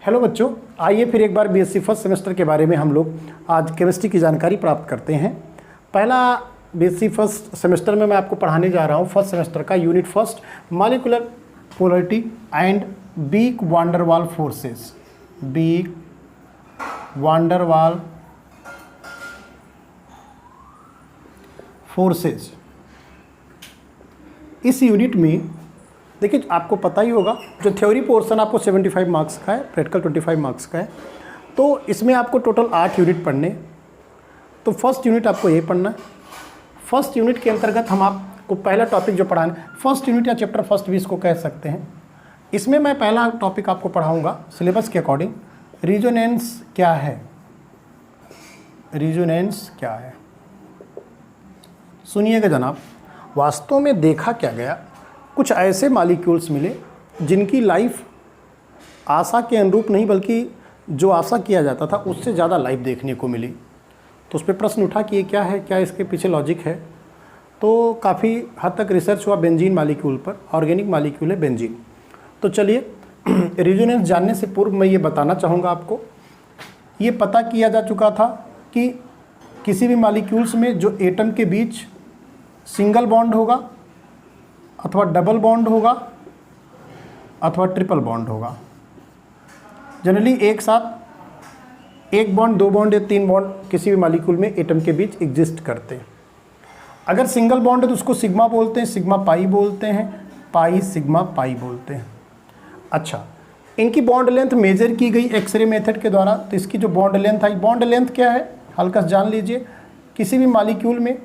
Hello बच्चों, आइए फिर एक बार बीएससी फर्स्ट सेमेस्टर के बारे में हम लोग आज केमिस्ट्री की जानकारी प्राप्त करते हैं। पहला बीएससी फर्स्ट सेमेस्टर में मैं आपको पढ़ाने जा रहा हूँ फर्स्ट सेमेस्टर का unit first molecular polarity and weak van der Waals forces. Weak van der Waals forces. इस यूनिट में देखिए, आपको पता ही होगा जो थ्योरी पोर्शन आपको 75 मार्क्स का है, प्रैक्टिकल 25 मार्क्स का है। तो इसमें आपको टोटल 8 यूनिट पढ़ने। तो फर्स्ट यूनिट आपको ये पढ़ना है। फर्स्ट यूनिट के अंतर्गत हम आपको पहला टॉपिक जो पढ़ाना, फर्स्ट यूनिट या चैप्टर फर्स्ट भी इसको कह सकते हैं। इसमें मैं पहला टॉपिक आपको पढ़ाऊँगा सिलेबस के अकॉर्डिंग, रिजोनेंस क्या है। रिजोनेंस क्या है, सुनिएगा जनाब। वास्तव में देखा क्या गया, कुछ ऐसे मॉलिक्यूल्स मिले जिनकी लाइफ आशा के अनुरूप नहीं बल्कि जो आशा किया जाता था उससे ज़्यादा लाइफ देखने को मिली। तो उस पर प्रश्न उठा कि ये क्या है, क्या इसके पीछे लॉजिक है। तो काफ़ी हद तक रिसर्च हुआ बेंजीन मॉलिक्यूल पर, ऑर्गेनिक मॉलिक्यूल है बेंजीन। तो चलिए, रिजोनेंस जानने से पूर्व मैं ये बताना चाहूँगा आपको, ये पता किया जा चुका था कि किसी भी मॉलिक्यूल्स में जो एटम के बीच सिंगल बॉन्ड होगा अथवा डबल बॉन्ड होगा अथवा ट्रिपल बॉन्ड होगा, जनरली एक साथ एक बॉन्ड, दो बॉन्ड या तीन बॉन्ड किसी भी मॉलिक्यूल में एटम के बीच एग्जिस्ट करते हैं। अगर सिंगल बॉन्ड है तो उसको सिग्मा बोलते हैं, सिग्मा पाई बोलते हैं, पाई सिग्मा पाई बोलते हैं। अच्छा, इनकी बॉन्ड लेंथ मेजर की गई एक्सरे मेथड के द्वारा। तो इसकी जो बॉन्ड लेंथ आई, बॉन्ड लेंथ क्या है हल्का से जान लीजिए। किसी भी मॉलिक्यूल में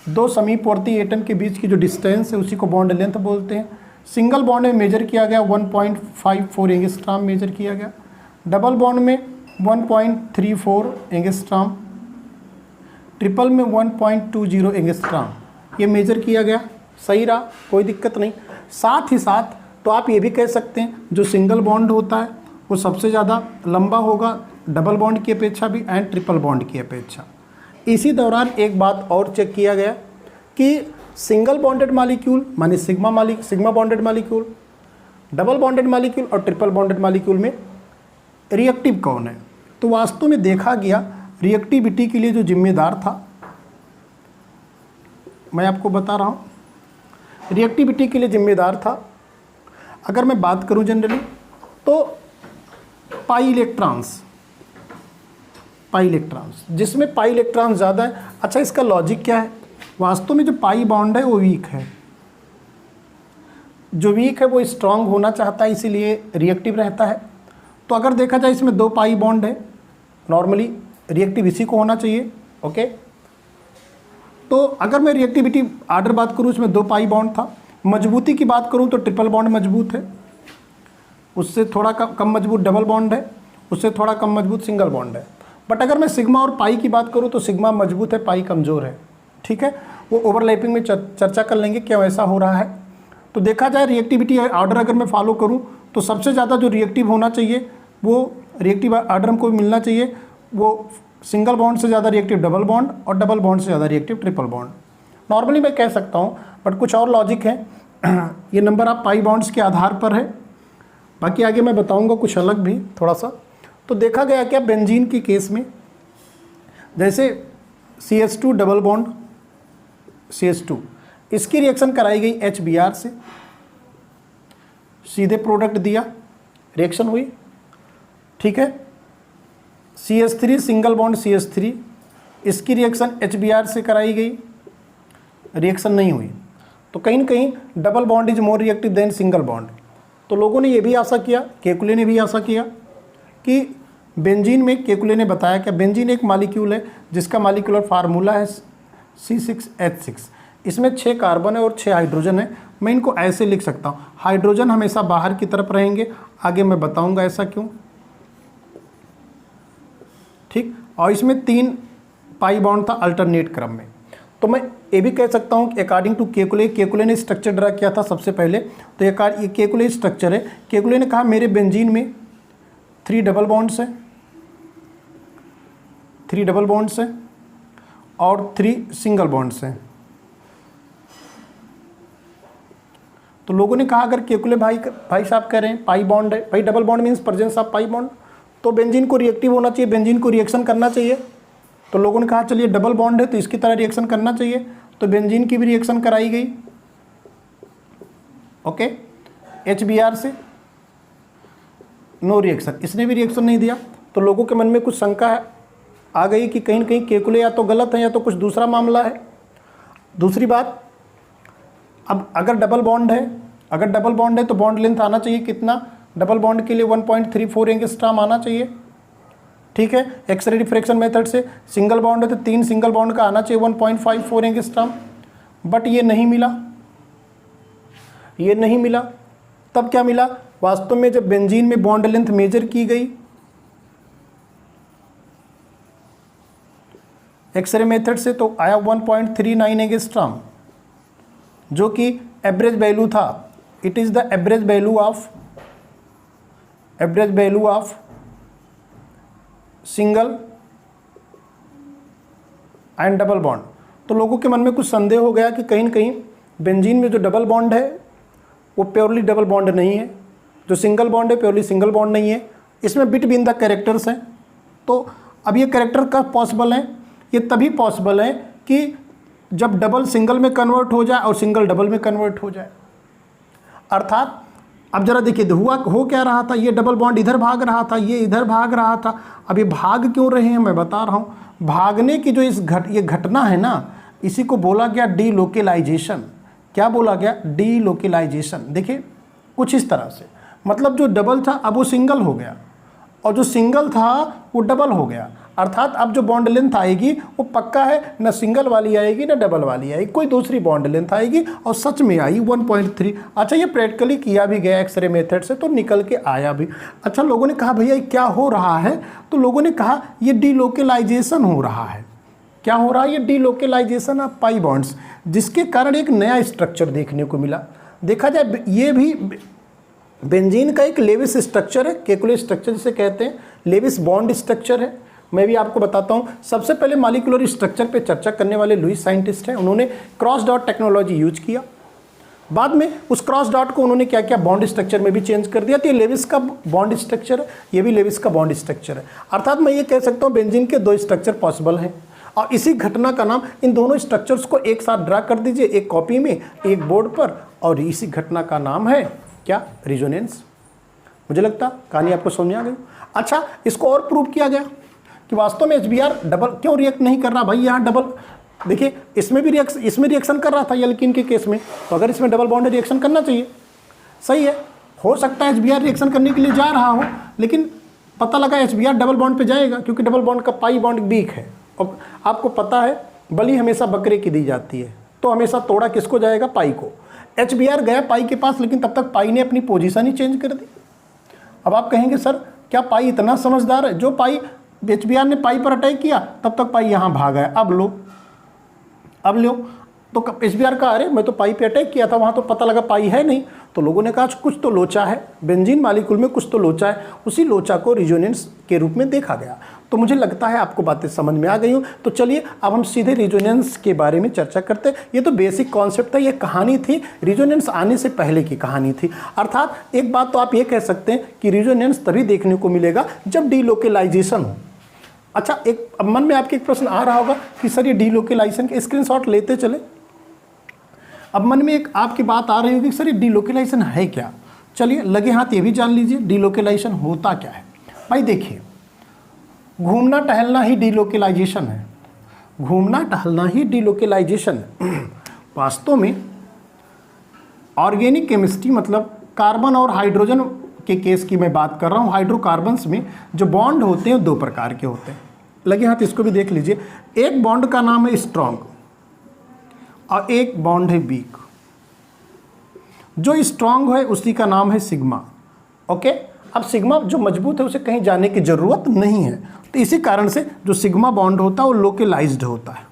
दो समीपवर्ती एटम के बीच की जो डिस्टेंस है उसी को बॉन्ड लेंथ बोलते हैं। सिंगल बॉन्ड में मेजर किया गया 1.54 एंगस्ट्रॉम मेजर किया गया, डबल बॉन्ड में 1.34 एंगस्ट्रॉम, ट्रिपल में 1.20 एंगस्ट्रॉम ये मेजर किया गया। सही रहा, कोई दिक्कत नहीं। साथ ही साथ तो आप ये भी कह सकते हैं जो सिंगल बॉन्ड होता है वो सबसे ज़्यादा लंबा होगा डबल बॉन्ड की अपेक्षा भी एंड ट्रिपल बॉन्ड की अपेक्षा। इसी दौरान एक बात और चेक किया गया कि सिंगल बॉन्डेड मॉलिक्यूल माने sigma bonded molecule, double bonded molecule और ट्रिपल बॉन्डेड मॉलिक्यूल में रिएक्टिव कौन है। तो वास्तव में देखा गया रिएक्टिविटी के लिए जो जिम्मेदार था, मैं आपको बता रहा हूँ, रिएक्टिविटी के लिए जिम्मेदार था, अगर मैं बात करूँ जनरली तो पाई इलेक्ट्रॉन्स, जिसमें पाई इलेक्ट्रॉन्स ज़्यादा है। अच्छा, इसका लॉजिक क्या है, वास्तव में जो पाई बॉन्ड है वो वीक है। जो वीक है वो स्ट्रांग होना चाहता है, इसीलिए रिएक्टिव रहता है। तो अगर देखा जाए इसमें दो पाई बॉन्ड है, नॉर्मली रिएक्टिव इसी को होना चाहिए। ओके, तो अगर मैं रिएक्टिविटी आर्डर बात करूँ, इसमें दो पाई बॉन्ड था। मजबूती की बात करूँ तो ट्रिपल बॉन्ड मजबूत है, उससे थोड़ा कम मजबूत डबल बॉन्ड है, उससे थोड़ा कम मजबूत सिंगल बॉन्ड है। बट अगर मैं सिग्मा और पाई की बात करूँ तो सिग्मा मजबूत है, पाई कमज़ोर है। ठीक है, वो ओवरलैपिंग में चर्चा कर लेंगे क्यों ऐसा हो रहा है। तो देखा जाए रिएक्टिविटी ऑर्डर अगर मैं फॉलो करूँ तो सबसे ज़्यादा जो रिएक्टिव होना चाहिए वो रिएक्टिव ऑर्डर हमको मिलना चाहिए, वो सिंगल बॉन्ड से ज़्यादा रिएक्टिव डबल बॉन्ड और डबल बॉन्ड से ज़्यादा रिएक्टिव ट्रिपल बॉन्ड। नॉर्मली मैं कह सकता हूँ, बट कुछ और लॉजिक है। ये नंबर आप पाई बॉन्ड्स के आधार पर है, बाकी आगे मैं बताऊँगा कुछ अलग भी थोड़ा सा। तो देखा गया क्या बेंजीन के केस में, जैसे CH2 डबल बॉन्ड CH2, इसकी रिएक्शन कराई गई HBr से, सीधे प्रोडक्ट दिया, रिएक्शन हुई। ठीक है, CH3 सिंगल बॉन्ड CH3, इसकी रिएक्शन HBr से कराई गई, रिएक्शन नहीं हुई। तो कहीं ना कहीं double bond is more reactive than single bond. तो लोगों ने ये भी आशा किया, केकुले ने भी आशा किया कि बेंजीन में, केकुले ने बताया कि बेंजीन एक मॉलिक्यूल है जिसका मॉलिक्यूलर फार्मूला है C6H6। इसमें 6 कार्बन है और 6 हाइड्रोजन है। मैं इनको ऐसे लिख सकता हूँ, हाइड्रोजन हमेशा बाहर की तरफ रहेंगे, आगे मैं बताऊंगा ऐसा क्यों। ठीक, और इसमें 3 पाई बॉन्ड था अल्टरनेट क्रम में। तो मैं ये भी कह सकता हूँ कि अकॉर्डिंग टू केकुले ने स्ट्रक्चर ड्रा किया था सबसे पहले। तो ये केकुले स्ट्रक्चर है। केकुले ने कहा मेरे बेंजीन में 3 डबल बॉन्ड्स है, 3 डबल बॉन्ड्स हैं और 3 सिंगल बॉन्ड्स हैं। तो लोगों ने कहा अगर केकुले भाई साहब कह रहे हैं पाई बॉन्ड है, भाई double bond means presence of pi bond, तो बेंजीन को रिएक्टिव होना चाहिए, बेंजीन को रिएक्शन करना चाहिए। तो लोगों ने कहा चलिए डबल बॉन्ड है तो इसकी तरह रिएक्शन करना चाहिए, तो बेंजीन की भी रिएक्शन कराई गई। ओके, HBr से नो रिएक्शन, इसने भी रिएक्शन नहीं दिया। तो लोगों के मन में कुछ शंका आ गई कि कहीं ना कहीं केकुले या तो गलत है या तो कुछ दूसरा मामला है। दूसरी बात, अब अगर डबल बॉन्ड है तो बॉन्ड लेंथ आना चाहिए कितना, डबल बॉन्ड के लिए 1.34 एंगस्ट्रॉम आना चाहिए। ठीक है, एक्सरे डिफ्रैक्शन मेथड से सिंगल बॉन्ड है तो 3 सिंगल बॉन्ड का आना चाहिए 1.54 एंगस्ट्रॉम, बट ये नहीं मिला। तब क्या मिला, वास्तव में जब बेंजीन में बॉन्ड लेंथ मेजर की गई एक्सरे मेथड से तो आया 1.39 एंगस्ट्रॉम, जो कि एवरेज वैल्यू था। It is the average value of single and double bond. तो लोगों के मन में कुछ संदेह हो गया कि कहीं न कहीं बेंजीन में जो डबल बॉन्ड है वो प्योरली डबल बॉन्ड नहीं है, जो सिंगल बॉन्ड है प्योरली सिंगल बॉन्ड नहीं है, इसमें बिटवीन द कैरेक्टर्स हैं। तो अब ये कैरेक्टर कब पॉसिबल है, ये तभी पॉसिबल है कि जब डबल सिंगल में कन्वर्ट हो जाए और सिंगल डबल में कन्वर्ट हो जाए। अर्थात अब जरा देखिए हो क्या रहा था, ये डबल बॉन्ड इधर भाग रहा था, ये इधर भाग रहा था। अब ये भाग क्यों रहे हैं मैं बता रहा हूँ। भागने की जो ये घटना है ना, इसी को बोला गया डीलोकेलाइजेशन। क्या बोला गया, डीलोकेलाइजेशन। देखिए कुछ इस तरह से, मतलब जो डबल था अब वो सिंगल हो गया और जो सिंगल था वो डबल हो गया। अर्थात अब जो बॉन्ड लेंथ आएगी वो पक्का है, ना सिंगल वाली आएगी ना डबल वाली आएगी, कोई दूसरी बॉन्ड लेंथ आएगी और सच में आई 1.3। अच्छा, ये प्रैक्टिकली किया भी गया एक्सरे मेथड से तो निकल के आया भी। अच्छा, लोगों ने कहा भैया क्या हो रहा है, तो लोगों ने कहा ये डीलोकेलाइजेशन हो रहा है। क्या हो रहा है, ये डीलोकेलाइजेशन ऑफ पाई बॉन्ड्स, जिसके कारण एक नया स्ट्रक्चर देखने को मिला। देखा जाए ये भी बेंजीन का एक लेविस स्ट्रक्चर है, केकुले स्ट्रक्चर जिसे कहते हैं, लेविस बॉन्ड स्ट्रक्चर है। मैं भी आपको बताता हूँ। सबसे पहले मॉलिक्यूलर स्ट्रक्चर पे चर्चा करने वाले लुईस साइंटिस्ट हैं, उन्होंने क्रॉस डॉट टेक्नोलॉजी यूज किया। बाद में उस क्रॉस डॉट को उन्होंने क्या किया, बॉन्ड स्ट्रक्चर में भी चेंज कर दिया। तो ये लेविस का बॉन्ड स्ट्रक्चर है, ये भी लेविस का बॉन्ड स्ट्रक्चर है। अर्थात मैं ये कह सकता हूँ बेंजीन के 2 स्ट्रक्चर पॉसिबल हैं और इसी घटना का नाम, इन दोनों स्ट्रक्चर्स को एक साथ ड्रा कर दीजिए एक कॉपी में, एक बोर्ड पर, और इसी घटना का नाम है क्या, रिजोनेंस। मुझे लगता कहानी आपको समझ आ गई। अच्छा, इसको और प्रूव किया गया कि वास्तव में HBr डबल क्यों रिएक्ट नहीं कर रहा। भाई यहाँ डबल देखिए, इसमें रिएक्शन कर रहा था एल्कीन के केस में, तो अगर इसमें डबल बॉन्ड रिएक्शन करना चाहिए। सही है, हो सकता है HBr रिएक्शन करने के लिए जा रहा हो, लेकिन पता लगा HBr डबल बॉन्ड पे जाएगा, क्योंकि डबल बॉन्ड का पाई बॉन्ड वीक है। और आपको पता है बलि हमेशा बकरे की दी जाती है, तो हमेशा तोड़ा किसको जाएगा, पाई को। HBr गया पाई के पास, लेकिन तब तक पाई ने अपनी पोजीशन ही चेंज कर दी। अब आप कहेंगे सर क्या पाई इतना समझदार है, जो पाई HBr ने पाई पर अटैक किया तब तक पाई यहाँ भागा है, अब लो तो HBr का अरे मैं तो पाई पे अटैक किया था, वहाँ तो पता लगा पाई है नहीं। तो लोगों ने कहा कुछ तो लोचा है, बेंजीन मालिक्यूल में कुछ तो लोचा है। उसी लोचा को रिजोनेंस के रूप में देखा गया। तो मुझे लगता है आपको बातें समझ में आ गई हूँ। तो चलिए अब हम सीधे रिजोनेंस के बारे में चर्चा करते हैं। ये तो बेसिक कॉन्सेप्ट था, ये कहानी थी, रिजोनेंस आने से पहले की कहानी थी। अर्थात एक बात तो आप ये कह सकते हैं कि रिजोनेंस तभी देखने को मिलेगा जब डीलोकेलाइजेशन हो। अच्छा, एक अब मन में आपके एक प्रश्न आ रहा होगा कि सर ये डीलोकेलाइजेशन के स्क्रीनशॉट लेते चले। अब मन में एक आपकी बात आ रही होगी कि सर ये डीलोकेलाइजेशन है क्या। चलिए लगे हाथ ये भी जान लीजिए डीलोकेलाइजेशन होता क्या है। भाई देखिए, घूमना टहलना ही डीलोकेलाइजेशन है, घूमना टहलना ही डीलोकेलाइजेशन है। वास्तव में ऑर्गेनिक केमिस्ट्री मतलब कार्बन और हाइड्रोजन के केस की मैं बात कर रहा हूँ। हाइड्रोकार्बन्स में जो बॉन्ड होते हैं 2 प्रकार के होते हैं। लगे हाथ इसको भी देख लीजिए। एक बॉन्ड का नाम है स्ट्रॉन्ग और एक बॉन्ड है वीक। जो स्ट्रॉन्ग है उसी का नाम है सिग्मा। ओके, अब सिग्मा जो मजबूत है उसे कहीं जाने की ज़रूरत नहीं है, तो इसी कारण से जो सिग्मा बॉन्ड होता है वो लोकेलाइज्ड होता है,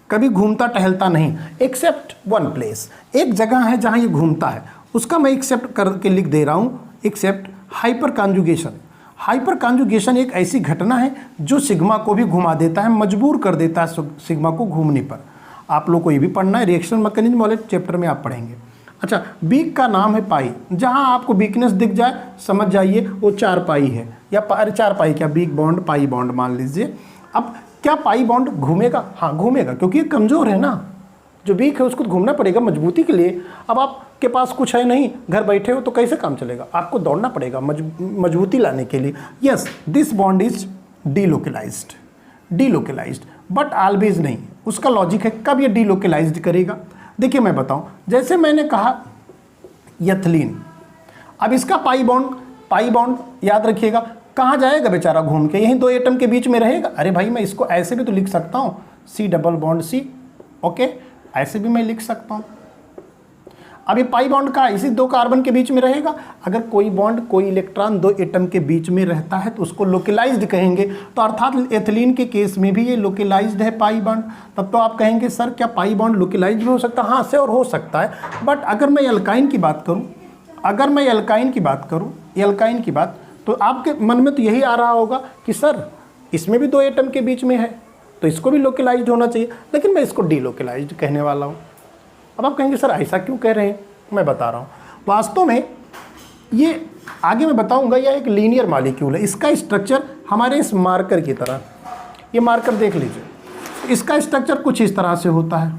कभी घूमता टहलता नहीं। एक्सेप्ट वन प्लेस, एक जगह है जहाँ ये घूमता है, उसका मैं एक्सेप्ट करके लिख दे रहा हूँ, except hyperconjugation. Hyperconjugation एक ऐसी घटना है जो सिग्मा को भी घुमा देता है, मजबूर कर देता है सिग्मा को घूमने पर। आप लोग को ये भी पढ़ना है, रिएक्शन मैकेनिज्म वाले चैप्टर में आप पढ़ेंगे। अच्छा, वीक का नाम है पाई, जहां आपको वीकनेस दिख जाए समझ जाइए वो 4 पाई है, या 4 पाई क्या, वीक बॉन्ड पाई बॉन्ड मान लीजिए। अब क्या पाई बॉन्ड घूमेगा? हाँ घूमेगा, क्योंकि ये कमज़ोर है ना, जो वीक है उसको घूमना पड़ेगा मजबूती के लिए। अब आपके पास कुछ है नहीं, घर बैठे हो, तो कैसे काम चलेगा? आपको दौड़ना पड़ेगा मजबूती लाने के लिए। Yes, this bond is delocalised, delocalised, but always नहीं। उसका लॉजिक है कब ये डीलोकलाइज्ड करेगा। देखिए मैं बताऊं, जैसे मैंने कहा एथिलीन, अब इसका पाई बॉन्ड याद रखिएगा, कहाँ जाएगा बेचारा घूम के, यहीं 2 एटम के बीच में रहेगा। अरे भाई मैं इसको ऐसे भी तो लिख सकता हूँ, C double bond C, okay, ऐसे भी मैं लिख सकता हूँ। अब ये पाई बॉन्ड का इसी 2 कार्बन के बीच में रहेगा। अगर कोई बॉन्ड, कोई इलेक्ट्रॉन 2 एटम के बीच में रहता है तो उसको लोकलाइज्ड कहेंगे। तो अर्थात एथिलीन के केस में भी ये लोकलाइज्ड है पाई बॉन्ड। तब तो आप कहेंगे सर क्या पाई बॉन्ड लोकलाइज्ड भी हो सकता है? हाँ से और हो सकता है। बट अगर मैं एल्काइन की बात करूँ, एल्काइन की बात, तो आपके मन में तो यही आ रहा होगा कि सर इसमें भी 2 एटम के बीच में है तो इसको भी लोकलाइज्ड होना चाहिए, लेकिन मैं इसको डीलोकलाइज्ड कहने वाला हूँ। अब आप कहेंगे सर ऐसा क्यों कह रहे हैं? मैं बता रहा हूँ, वास्तव में ये आगे मैं बताऊंगा, यह एक लीनियर मॉलिक्यूल है। इसका स्ट्रक्चर हमारे इस मार्कर की तरह, ये मार्कर देख लीजिए, इसका स्ट्रक्चर कुछ इस तरह से होता है।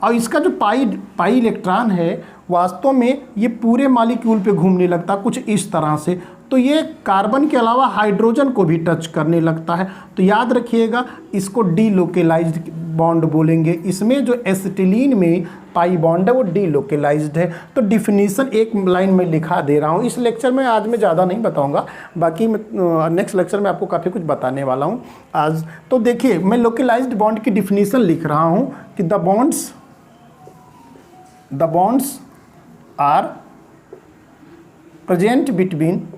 और इसका जो पाई इलेक्ट्रॉन है वास्तव में ये पूरे मॉलिक्यूल पे घूमने लगता है कुछ इस तरह से। तो ये कार्बन के अलावा हाइड्रोजन को भी टच करने लगता है। तो याद रखिएगा इसको डीलोकलाइज्ड बॉन्ड बोलेंगे। इसमें जो एसिटिलीन में पाई बॉन्ड है वो डीलोकलाइज्ड है। तो डिफिनीशन एक लाइन में लिखा दे रहा हूँ। इस लेक्चर में आज मैं ज़्यादा नहीं बताऊँगा, बाकी नेक्स्ट लेक्चर में आपको काफ़ी कुछ बताने वाला हूँ आज। तो देखिए मैं लोकलाइज्ड बॉन्ड की डिफिनीशन लिख रहा हूँ कि the bonds are present between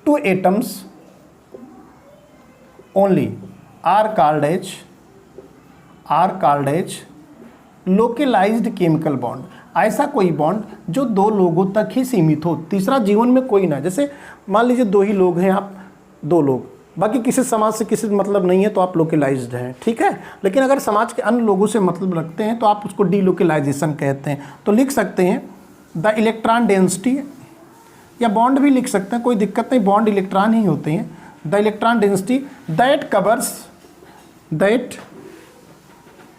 2 atoms only are called as localized chemical bond। ऐसा कोई बॉन्ड जो 2 लोगों तक ही सीमित हो, तीसरा जीवन में कोई ना। जैसे मान लीजिए 2 ही लोग हैं, आप 2 लोग, बाकी किसी समाज से किसी मतलब नहीं है तो आप लोकलाइज्ड हैं, ठीक है। लेकिन अगर समाज के अन्य लोगों से मतलब रखते हैं तो आप उसको डीलोकलाइजेशन कहते हैं। तो लिख सकते हैं द इलेक्ट्रॉन डेंसिटी, या बॉन्ड भी लिख सकते हैं, कोई दिक्कत नहीं, बॉन्ड इलेक्ट्रॉन ही होते हैं। The electron density that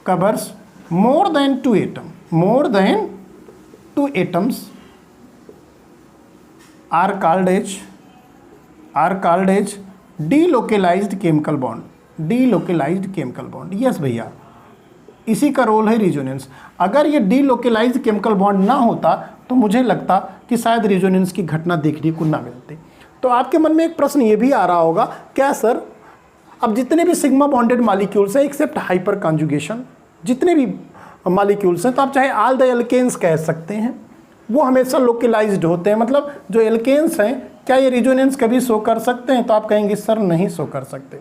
covers more than 2 atoms are called as delocalised chemical bond. Yes भैया, इसी का रोल है रिजोनेंस। अगर ये डीलोकलाइज्ड केमिकल बॉन्ड ना होता तो मुझे लगता कि शायद रिजोनेंस की घटना देखने को ना मिलती। तो आपके मन में एक प्रश्न ये भी आ रहा होगा, क्या सर अब जितने भी सिग्मा बॉन्डेड मॉलिक्यूल्स हैं एक्सेप्ट हाइपर कॉन्जुगेशन, जितने भी मॉलिक्यूल्स हैं, तो आप चाहे ऑल द एल्केन्स कह सकते हैं, वो हमेशा लोकलाइज्ड होते हैं। मतलब जो एल्केन्स हैं क्या ये रिजोनेंस कभी शो कर सकते हैं? तो आप कहेंगे सर नहीं शो कर सकते।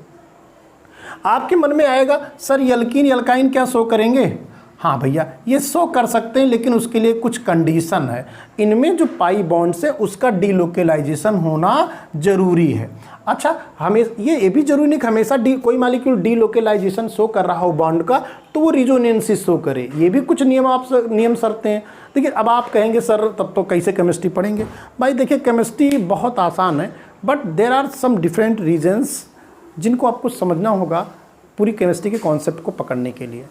आपके मन में आएगा सर एल्कीन एल्काइन क्या शो करेंगे? हाँ भैया ये शो कर सकते हैं, लेकिन उसके लिए कुछ कंडीशन है। इनमें जो पाई बॉन्ड से उसका डीलोकलाइजेशन होना जरूरी है। अच्छा, हमें ये भी जरूरी नहीं कि हमेशा कोई मॉलिक्यूल डीलोकलाइजेशन शो कर रहा हो बॉन्ड का तो वो रिजोनेंस शो करे, ये भी कुछ नियम शर्तें हैं। देखिए अब आप कहेंगे सर तब तो कैसे केमिस्ट्री पढ़ेंगे? भाई देखिए केमिस्ट्री बहुत आसान है, but there are some different reasons जिनको आपको समझना होगा पूरी केमिस्ट्री के कॉन्सेप्ट को पकड़ने के लिए।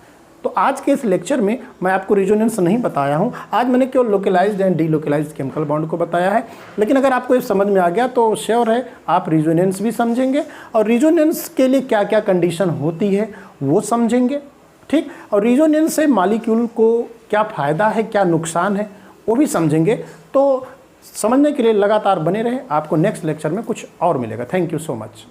तो आज के इस लेक्चर में मैं आपको रिजोनेंस नहीं बताया हूँ, आज मैंने केवल localised and delocalised chemical bond को बताया है। लेकिन अगर आपको ये समझ में आ गया तो श्योर है आप रिजोनेंस भी समझेंगे, और रिजोनेंस के लिए क्या क्या कंडीशन होती है वो समझेंगे, ठीक। और रिजोनेंस से मॉलिक्यूल को क्या फ़ायदा है, क्या नुकसान है, वो भी समझेंगे। तो समझने के लिए लगातार बने रहें, आपको नेक्स्ट लेक्चर में कुछ और मिलेगा। Thank you so much.